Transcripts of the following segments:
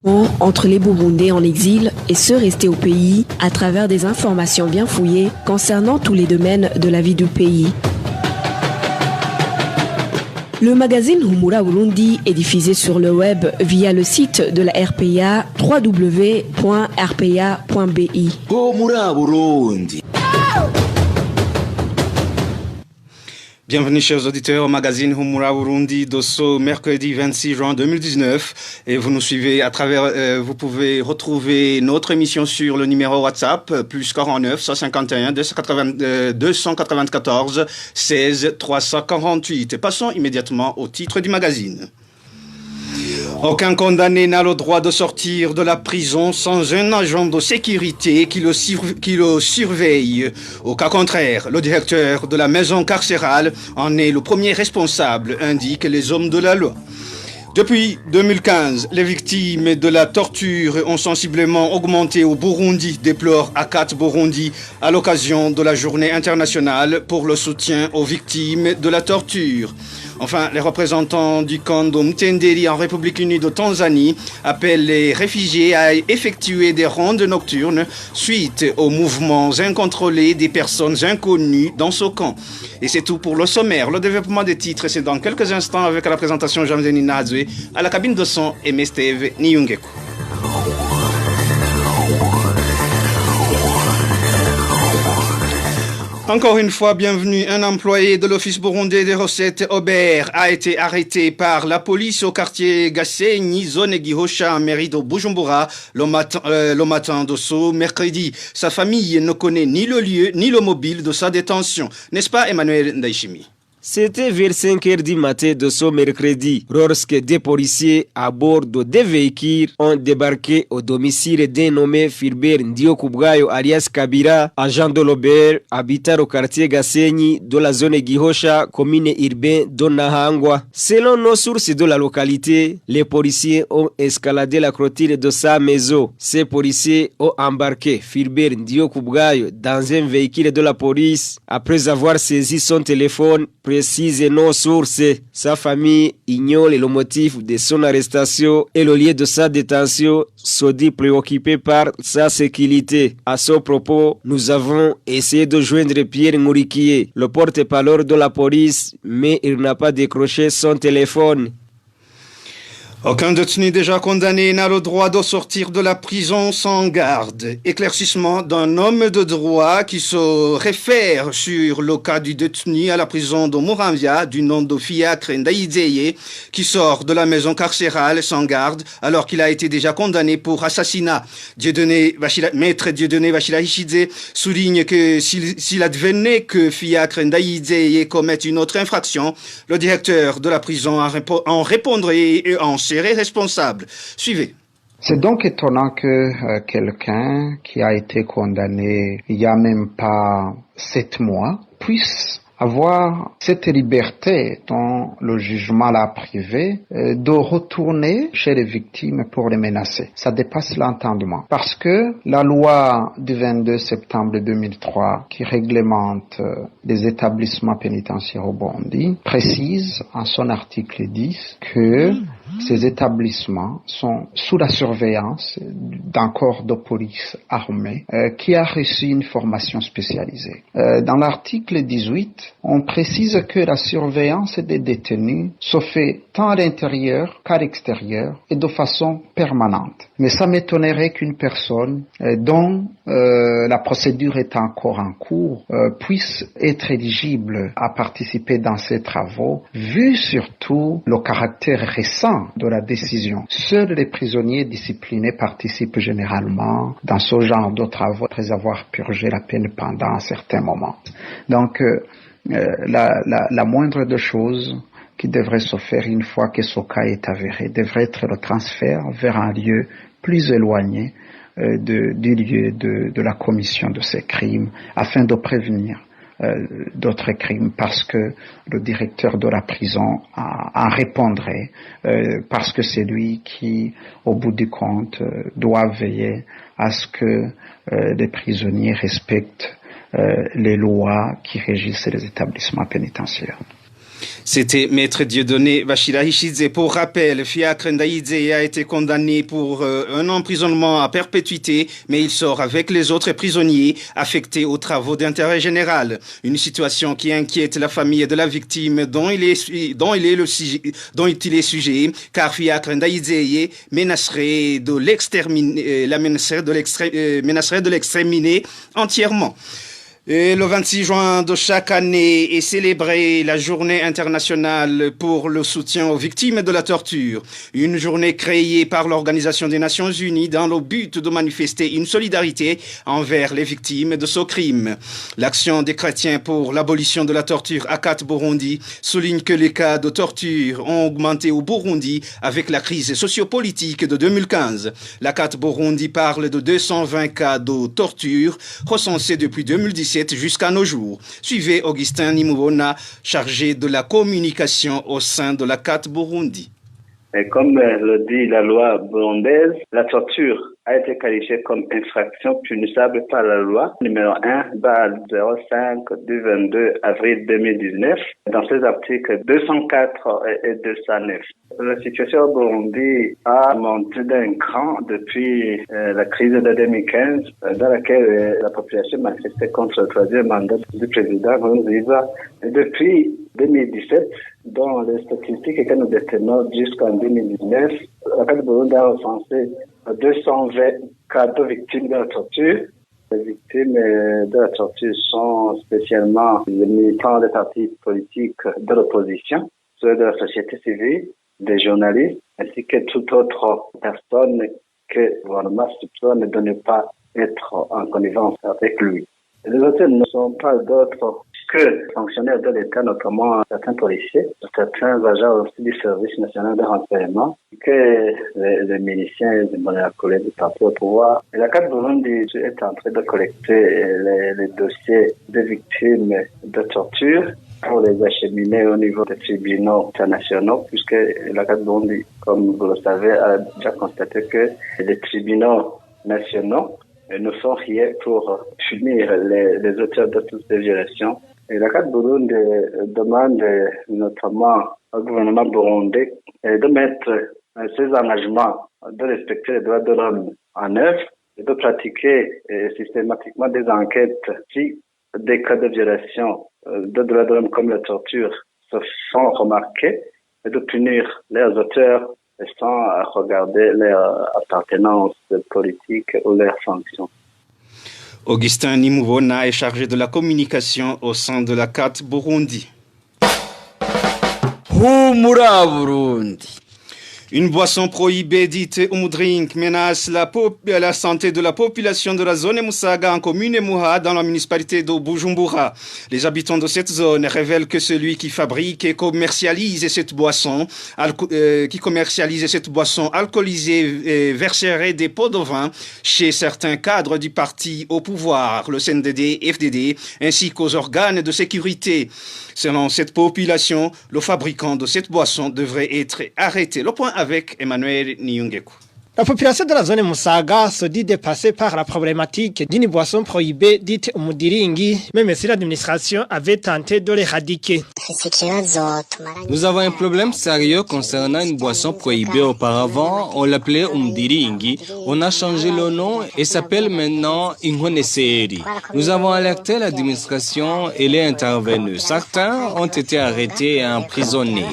Entre les Burundais en exil et ceux restés au pays à travers des informations bien fouillées concernant tous les domaines de la vie du pays. Le magazine Humura Burundi est diffusé sur le web via le site de la RPA www.rpa.bi. Humura Burundi. Bienvenue chers auditeurs au magazine Humura Burundi de ce mercredi 26 juin 2019 et vous nous suivez à travers, vous pouvez retrouver notre émission sur le numéro WhatsApp plus 49 151 294 16 348 et passons immédiatement au titre du magazine. Aucun condamné n'a le droit de sortir de la prison sans un agent de sécurité qui le surveille. Au cas contraire, le directeur de la maison carcérale en est le premier responsable, indiquent les hommes de la loi. Depuis 2015, les victimes de la torture ont sensiblement augmenté au Burundi, déplore Akat Burundi à l'occasion de la journée internationale pour le soutien aux victimes de la torture. Enfin, les représentants du camp de Mtendeli en République unie de Tanzanie appellent les réfugiés à effectuer des rondes nocturnes suite aux mouvements incontrôlés des personnes inconnues dans ce camp. Et c'est tout pour le sommaire. Le développement des titres, c'est dans quelques instants avec la présentation Jean-Denis Nadzwe à la cabine de son et Mesteve Niyungeku. Encore une fois, bienvenue. Un employé de l'Office burundais des recettes, Aubert, a été arrêté par la police au quartier Gasenyi, zone Gihosha, mairie de Bujumbura, le matin de ce mercredi. Sa famille ne connaît ni le lieu, ni le mobile de sa détention. N'est-ce pas, Emmanuel Ndaishimi? C'était vers 5 heures du matin de ce mercredi, lorsque des policiers à bord de deux véhicules ont débarqué au domicile d'un nommé Filbert Ndiokubwayo alias Kabira, agent de l'Aubert, habitant au quartier Gasenyi de la zone Gihosha, commune urbaine de Nahangwa. Selon nos sources de la localité, les policiers ont escaladé la clôture de sa maison. Ces policiers ont embarqué Filbert Ndiokubwayo dans un véhicule de la police après avoir saisi son téléphone, précise nos sources. Sa famille ignore le motif de son arrestation et le lieu de sa détention, se dit préoccupé par sa sécurité. À ce propos, nous avons essayé de joindre Pierre Ngourikié, le porte-parole de la police, mais il n'a pas décroché son téléphone. Aucun détenu déjà condamné n'a le droit de sortir de la prison sans garde. Éclaircissement d'un homme de droit qui se réfère sur le cas du détenu à la prison de Muramvya du nom de Fiacre Ndaïdeye qui sort de la maison carcérale sans garde alors qu'il a été déjà condamné pour assassinat. Maître Dieudonné Vachila-Hishidze souligne que s'il advenait que Fiacre Ndaïdeye commette une autre infraction, le directeur de la prison en répondrait et en serait responsable. Suivez. C'est donc étonnant que quelqu'un qui a été condamné il n'y a même pas 7 mois puisse avoir cette liberté dont le jugement l'a privé de retourner chez les victimes pour les menacer. Ça dépasse l'entendement. Parce que la loi du 22 septembre 2003 qui réglemente les établissements pénitentiaires au Burundi précise en son article 10 que ces établissements sont sous la surveillance d'un corps de police armé qui a reçu une formation spécialisée. Dans l'article 18, on précise que la surveillance des détenus se fait tant à l'intérieur qu'à l'extérieur et de façon permanente. Mais ça m'étonnerait qu'une personne dont la procédure est encore en cours puisse être éligible à participer dans ces travaux, vu surtout le caractère récent de la décision. Seuls les prisonniers disciplinés participent généralement dans ce genre de travaux après avoir purgé la peine pendant un certain moment. Donc, la moindre des choses qui devrait se faire une fois que ce cas est avéré devrait être le transfert vers un lieu plus éloigné du lieu de la commission de ces crimes afin de prévenir d'autres crimes parce que le directeur de la prison en répondrait parce que c'est lui qui, au bout du compte, doit veiller à ce que les prisonniers respectent les lois qui régissent les établissements pénitentiaires. C'était Maître Dieudonné Bachira Ishidze. Pour rappel, Fiacre Ndaïdze a été condamné pour un emprisonnement à perpétuité, mais il sort avec les autres prisonniers affectés aux travaux d'intérêt général. Une situation qui inquiète la famille de la victime dont il est sujet, car Fiacre Ndaïdze menacerait de l'exterminer entièrement. Et le 26 juin de chaque année est célébrée la journée internationale pour le soutien aux victimes de la torture. Une journée créée par l'Organisation des Nations Unies dans le but de manifester une solidarité envers les victimes de ce crime. L'action des chrétiens pour l'abolition de la torture ACAT Burundi souligne que les cas de torture ont augmenté au Burundi avec la crise sociopolitique de 2015. L'ACAT Burundi parle de 220 cas de torture recensés depuis 2017 jusqu'à nos jours. Suivez Augustin Nimubona, chargé de la communication au sein de l'ACAT Burundi. Et comme le dit la loi burundaise, la torture a été qualifiée comme infraction punissable par la loi numéro 1/05 du 22 avril 2019 dans ses articles 204 et 209. La situation au Burundi a monté d'un cran depuis la crise de 2015 dans laquelle la population manifestait contre le troisième mandat du président Nkurunziza. Et depuis 2017, dans les statistiques que nous détenons jusqu'en 2019, la CAT Burundi a recensé 220 cas de victimes de la torture. Les victimes de la torture sont spécialement les militants des partis politiques de l'opposition, ceux de la société civile, des journalistes, ainsi que toute autre personne que le gouvernement soupçonne de ne pas être en connivence avec lui. Les auteurs ne sont pas d'autres que fonctionnaires de l'État, notamment certains policiers, certains agents aussi du service national de renseignement, que les miliciens et les collègues du parti au pouvoir. Et la CAT Burundi est en train de collecter les dossiers des victimes de torture pour les acheminer au niveau des tribunaux internationaux, puisque la CAT Burundi, comme vous le savez, a déjà constaté que les tribunaux nationaux ne font rien pour punir les auteurs de toutes ces violations. Et la CAT Burundi demande notamment au gouvernement burundais de mettre ses engagements de respecter les droits de l'homme en œuvre et de pratiquer systématiquement des enquêtes si des cas de violation de droits de l'homme comme la torture se font remarquer et de punir leurs auteurs sans regarder leur appartenance politique ou leurs fonctions. Augustin Nimubona est chargé de la communication au sein de la CAT Burundi. Humura Burundi. Une boisson prohibée dite Umudrink menace la santé de la population de la zone Musaga en commune Muha dans la municipalité de Bujumbura. Les habitants de cette zone révèlent que celui qui fabrique et commercialise cette boisson alcoolisée verserait des pots de vin chez certains cadres du parti au pouvoir, le CNDD, FDD, ainsi qu'aux organes de sécurité. Selon cette population, le fabricant de cette boisson devrait être arrêté. Le point avec Emmanuel Niyungeku. La population de la zone Musaga se dit dépassée par la problématique d'une boisson prohibée dite Umudiringi, même si l'administration avait tenté de l'éradiquer. Nous avons un problème sérieux concernant une boisson prohibée auparavant. On l'appelait Umudiringi. On a changé le nom et s'appelle maintenant Inhoneseri. Nous avons alerté l'administration et elle est intervenue. Certains ont été arrêtés et emprisonnés.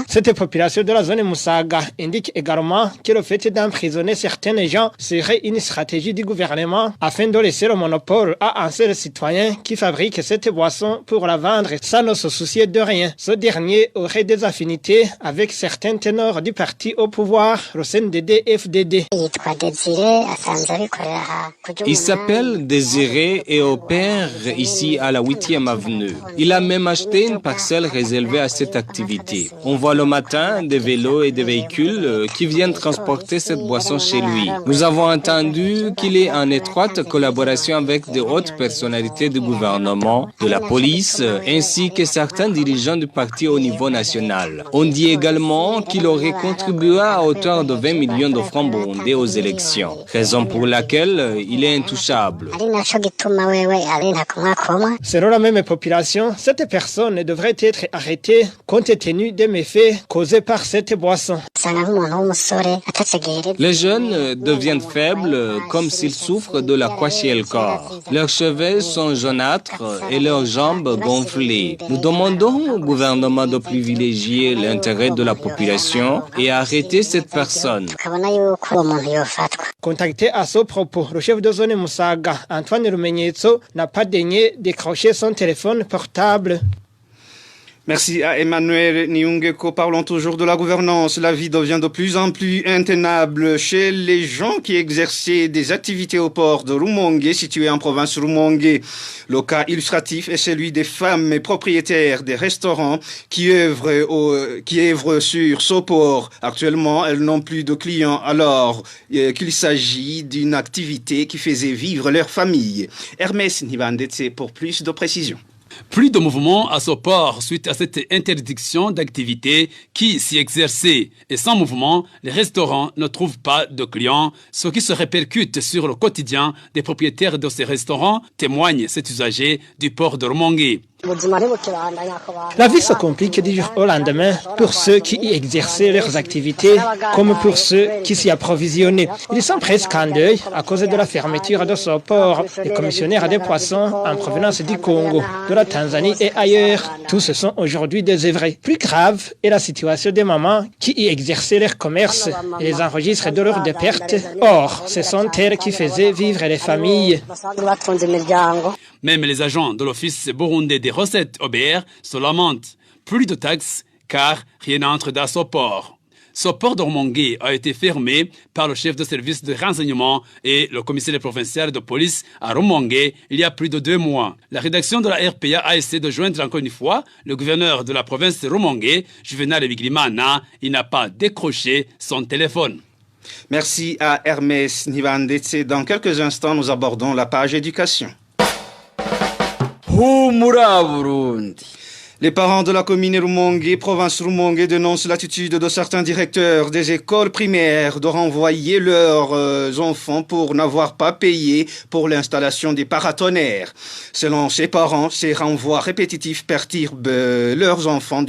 Cette population de la zone Musaga indique également que le fait d'emprisonner certains gens serait une stratégie du gouvernement afin de laisser le monopole à un seul citoyen qui fabrique cette boisson pour la vendre sans ne se soucier de rien. Ce dernier aurait des affinités avec certains ténors du parti au pouvoir, le CNDD-FDD. Il s'appelle Désiré et opère ici à la 8e avenue. Il a même acheté une parcelle réservée à cette activité. On voit le matin des vélos et des véhicules qui viennent travailler transporter cette boisson chez lui. Nous avons entendu qu'il est en étroite collaboration avec de hautes personnalités du gouvernement, de la police, ainsi que certains dirigeants du parti au niveau national. On dit également qu'il aurait contribué à hauteur de 20 millions de francs burundais aux élections, raison pour laquelle il est intouchable. Selon la même population, cette personne devrait être arrêtée compte tenu des méfaits causés par cette boisson. Les jeunes deviennent faibles comme s'ils souffrent de la kwashiorkor. Leurs cheveux sont jaunâtres et leurs jambes gonflées. Nous demandons au gouvernement de privilégier l'intérêt de la population et arrêter cette personne. Contacté à ce propos, le chef de zone Musaga, Antoine Rumenyetso, n'a pas daigné décrocher son téléphone portable. Merci à Emmanuel Niungeko. Parlons toujours de la gouvernance. La vie devient de plus en plus intenable chez les gens qui exerçaient des activités au port de Rumongue, situé en province Rumongue. Le cas illustratif est celui des femmes propriétaires des restaurants qui œuvrent sur ce port. Actuellement, elles n'ont plus de clients alors qu'il s'agit d'une activité qui faisait vivre leur famille. Hermès Nibandetse pour plus de précisions. Plus de mouvement à ce port suite à cette interdiction d'activité qui s'y exerçait. Et sans mouvement, les restaurants ne trouvent pas de clients, ce qui se répercute sur le quotidien des propriétaires de ces restaurants, témoigne cet usager du port de Rumongue. La vie se complique du jour au lendemain pour ceux qui y exerçaient leurs activités comme pour ceux qui s'y approvisionnaient. Ils sont presque en deuil à cause de la fermeture de ce port. Les commissionnaires des poissons en provenance du Congo, de la Tanzanie et ailleurs, tous sont aujourd'hui désœuvrés. Plus grave est la situation des mamans qui y exerçaient leur commerce et les enregistrent de leurs pertes. Or, ce sont elles qui faisaient vivre les familles. Même les agents de l'Office burundais des recettes OBR se lamentent. Plus de taxes car rien n'entre dans ce port. Ce port de Rumongue a été fermé par le chef de service de renseignement et le commissaire provincial de police à Rumongue il y a plus de 2 mois. La rédaction de la RPA a essayé de joindre encore une fois le gouverneur de la province de Rumongue, Juvenal Bigirimana. Il n'a pas décroché son téléphone. Merci à Hermès Nibandetse. Dans quelques instants, nous abordons la page éducation. Les parents de la commune Rumongue, province Rumongue, dénoncent l'attitude de certains directeurs des écoles primaires de renvoyer leurs enfants pour n'avoir pas payé pour l'installation des paratonnerres. Selon ces parents, ces renvois répétitifs perturbent leurs enfants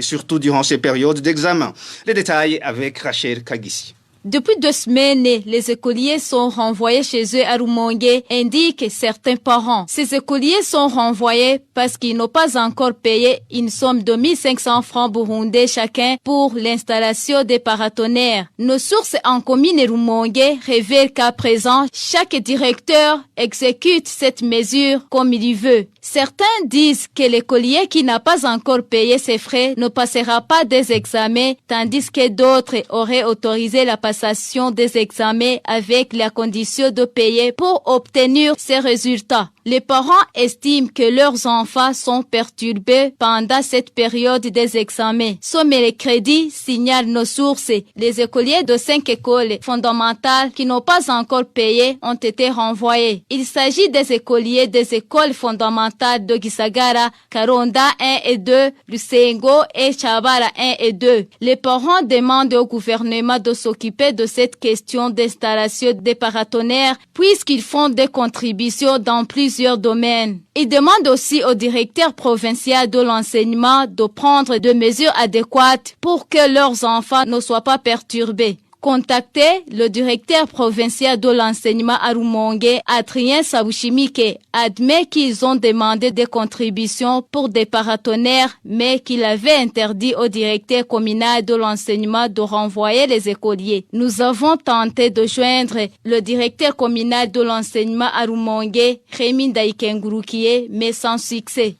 surtout durant ces périodes d'examen. Les détails avec Rachel Kagissi. Depuis 2 semaines, les écoliers sont renvoyés chez eux à Rumongue, indiquent certains parents. Ces écoliers sont renvoyés parce qu'ils n'ont pas encore payé une somme de 1500 francs burundais chacun pour l'installation des paratonnerres. Nos sources en commune Rumongue révèlent qu'à présent, chaque directeur exécute cette mesure comme il veut. Certains disent que l'écolier qui n'a pas encore payé ses frais ne passera pas des examens, tandis que d'autres auraient autorisé la passation des examens avec la condition de payer pour obtenir ces résultats. Les parents estiment que leurs enfants sont perturbés pendant cette période des examens. Ce mercredi, signalent nos sources, les écoliers de 5 écoles fondamentales qui n'ont pas encore payé ont été renvoyés. Il s'agit des écoliers des écoles fondamentales de Gisagara, Karonda 1 et 2, Lusengo et Chabara 1 et 2. Les parents demandent au gouvernement de s'occuper de cette question d'installation des paratonnerres puisqu'ils font des contributions dans plusieurs domaines. Ils demandent aussi au directeur provincial de l'enseignement de prendre des mesures adéquates pour que leurs enfants ne soient pas perturbés. Contacté, le directeur provincial de l'enseignement à Rumongue, Adrien Sabushimike, admet qu'ils ont demandé des contributions pour des paratonnerres, mais qu'il avait interdit au directeur communal de l'enseignement de renvoyer les écoliers. Nous avons tenté de joindre le directeur communal de l'enseignement à Rumongue, Rémi Daïkengurukie, mais sans succès.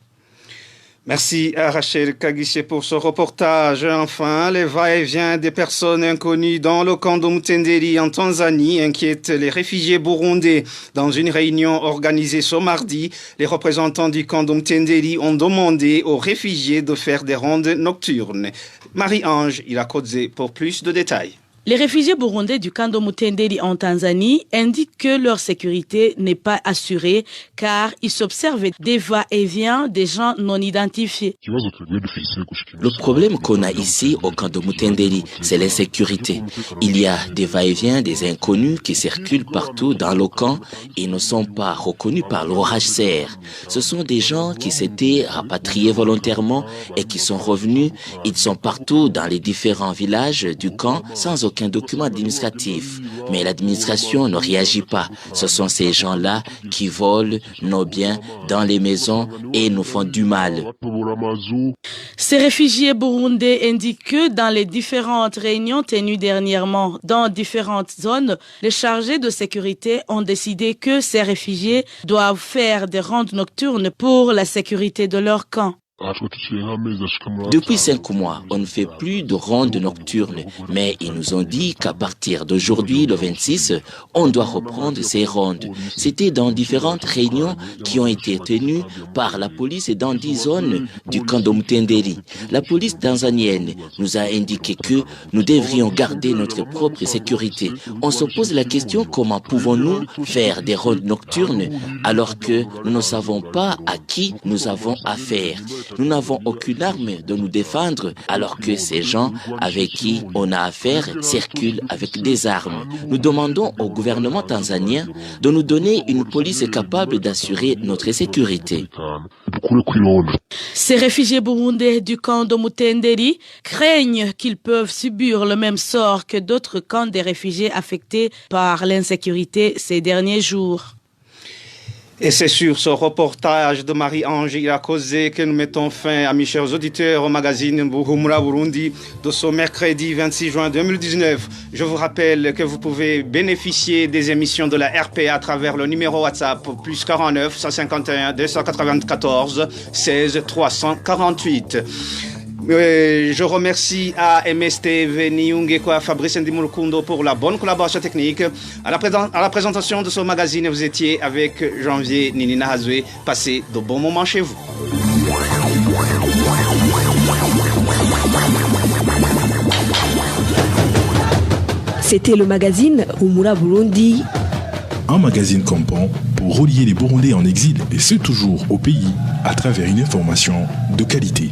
Merci à Rachel Kagissi pour ce reportage. Enfin, les va-et-vient des personnes inconnues dans le camp de Mutenderi en Tanzanie inquiètent les réfugiés burundais. Dans une réunion organisée ce mardi, les représentants du camp de Mutenderi ont demandé aux réfugiés de faire des rondes nocturnes. Marie-Ange Ilakodze pour plus de détails. Les réfugiés burundais du camp de Mutenderi en Tanzanie indiquent que leur sécurité n'est pas assurée car ils s'observent des va-et-vient des gens non identifiés. Le problème qu'on a ici au camp de Mutenderi, c'est l'insécurité. Il y a des va-et-vient des inconnus qui circulent partout dans le camp et ne sont pas reconnus par l'OHCR. Ce sont des gens qui s'étaient rapatriés volontairement et qui sont revenus. Ils sont partout dans les différents villages du camp sans aucun document administratif. Mais l'administration ne réagit pas. Ce sont ces gens-là qui volent nos biens dans les maisons et nous font du mal. Ces réfugiés burundais indiquent que dans les différentes réunions tenues dernièrement dans différentes zones, les chargés de sécurité ont décidé que ces réfugiés doivent faire des rondes nocturnes pour la sécurité de leur camp. Depuis 5 mois, on ne fait plus de rondes nocturnes, mais ils nous ont dit qu'à partir d'aujourd'hui, le 26, on doit reprendre ces rondes. C'était dans différentes réunions qui ont été tenues par la police dans 10 zones du camp de Mutenderi. La police tanzanienne nous a indiqué que nous devrions garder notre propre sécurité. On se pose la question comment pouvons-nous faire des rondes nocturnes alors que nous ne savons pas à qui nous avons affaire. Nous n'avons aucune arme de nous défendre alors que ces gens avec qui on a affaire circulent avec des armes. Nous demandons au gouvernement tanzanien de nous donner une police capable d'assurer notre sécurité. Ces réfugiés burundais du camp de Mutenderi craignent qu'ils peuvent subir le même sort que d'autres camps des réfugiés affectés par l'insécurité ces derniers jours. Et c'est sur ce reportage de Marie-Ange Irakoze que nous mettons fin, à mes chers auditeurs, au magazine Humura Burundi de ce mercredi 26 juin 2019. Je vous rappelle que vous pouvez bénéficier des émissions de la RPA à travers le numéro WhatsApp plus 49 151 294 16 348. Je remercie à MSTV Niungekwa, Fabrice Ndimulukundo pour la bonne collaboration technique. À la présentation de ce magazine, vous étiez avec Janvier Ninina Hazoué. Passez de bons moments chez vous. C'était le magazine Humura Burundi. Un magazine comprend pour relier les Burundais en exil et ceux toujours au pays à travers une information de qualité.